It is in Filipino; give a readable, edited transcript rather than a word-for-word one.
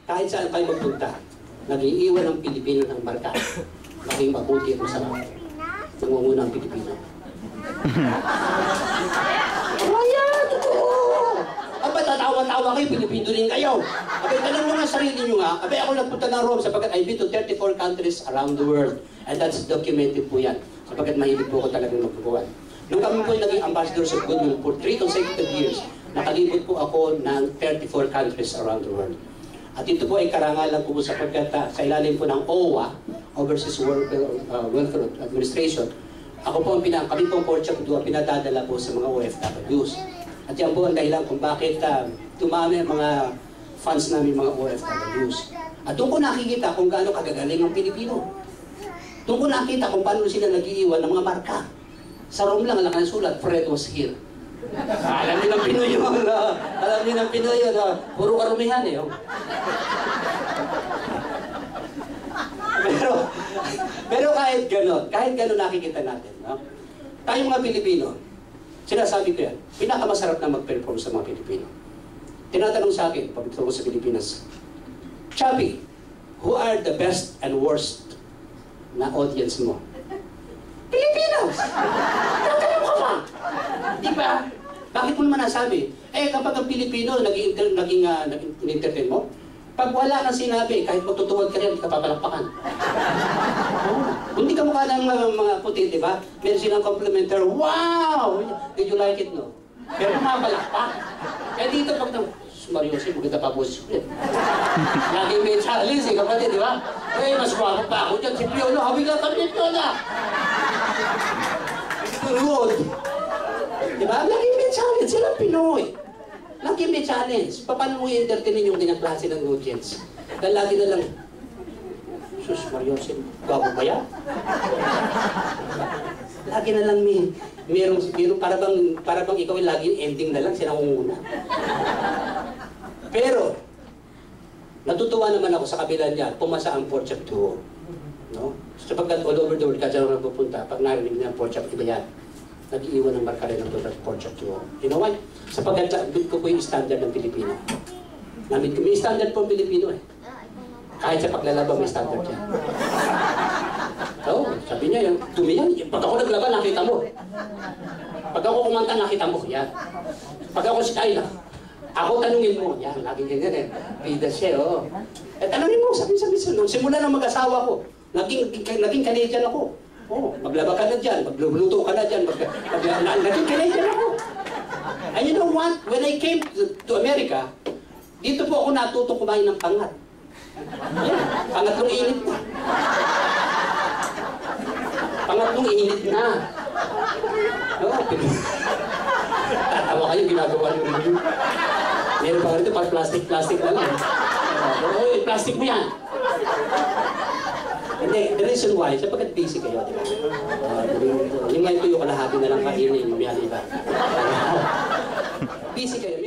kahit saan kayo magpunta, nag-iiwan ng Pilipino ng marka. Maging mabuti at masarap. Nangunguna ang Pilipino. Kaya, totoo! Aba, tatawa-tawa kayo, Pilipino rin kayo. Abay, tanong mo nga sarili nyo nga. Abay, ako nagpunta ng Rome sapagkat I've been to 34 countries around the world. And that's documented po yan. Sapagkat mahilig po ako talagang magkukuhan. Nung kami po naging ambassadors of goodwill for 3 consecutive years, nakalibot po ako ng 34 countries around the world. At ito po ay karangalan po sapagkat sa ilalim po ng OWA, Overseas Welfare Administration, ako po kami po ang Portia Kudua, pinadadala po sa mga OFWs. At yan po ang dahilan kung bakit tumami ang mga funds namin mga OFWs. At doon ko nakikita kung gaano kagagaling ang Pilipino. Doon ko nakita kung paano sila nag-iiwan ng mga marka. Sa Rome lang ang sulat, Fred was here. Alam niyo ng Pinoy yun. Alam niyo ng Pinoy yun. Puro karumihan eh. Pero kahit gano'n nakikita natin. No? Tayo mga Pilipino, sinasabi ko yan, pinakamasarap na mag-perform sa mga Pilipino. Tinatanong sa akin, pag ito sa Pilipinas, Chubby, who are the best and worst na audience mo? Pilipinas! Tatanong ka ba? Di ba? Bakit mo naman nasabi? Eh, kapag ang Pilipino naging-entertain mo, pag wala kang sinabi, kahit magtutuwag ka rin, hindi ka papalakpakan. Hindi ka mukha ng mga puti, di ba? Meron silang complimentary, wow! Did you like it, no? Pero mapalakpak. Kaya dito, pag Mariosi, maganda pa po si Sulit. Laging may challenge eh, kapatid, di ba? Eh, mas guwapo pa ako dyan. Si Piolo, habigan kami ni Piolo. Good. Di ba? Laging may challenge. Sila Pinoy. Laging may challenge. Paano mo i-entertainin yung ganyang klase ng audience? Dahil lagi na lang, sus, Mariosi, guwapo ba yan? Lagi na lang merong para bang ikaw ay laging ending na lang, sinangunguna. Pero, natutuwa naman ako sa kabila niya, pumasa ang Portia Kudua. No? Sapagkat all over the world, kasi ako nagpupunta, pag narinig niya ang Portia Kudua yan, nag-iiwan ng marka rin ng Portia Kudua. You know why? Sapagkat ko po yung standard ng Pilipino. Namit ko, may standard po ang Pilipino eh. Kahit sa paglalaba, may standard yan. So, sabi niya, yung dumi yan. Pag ako naglaba, nakita mo. Pag ako kumanta, nakita mo. Yan. Pag ako si Kayla, ako tanungin mo. Yan, laging ganyan eh. Bida siya, oh. Eh, tanungin mo, sabi. Nung simula ng mag-asawa ko, naging Canadian ako. Oh, maglaba ka na dyan, magluluto ka na dyan, naging Canadian ako. And you know what? When I came to America, dito po ako natutong kumain ng pangat. Yan, pangatlong init na. Pangatlong init na. No, tatawa kayo, ginagawa nyo rin. Meron pa rin pag plastic na lang. Oy, plastic mo yan. Hindi, the reason why, sapagkat busy kayo, di ba? Yung ngayon tuyo kalahati na lang kainin, mamaya iba. Busy kayo.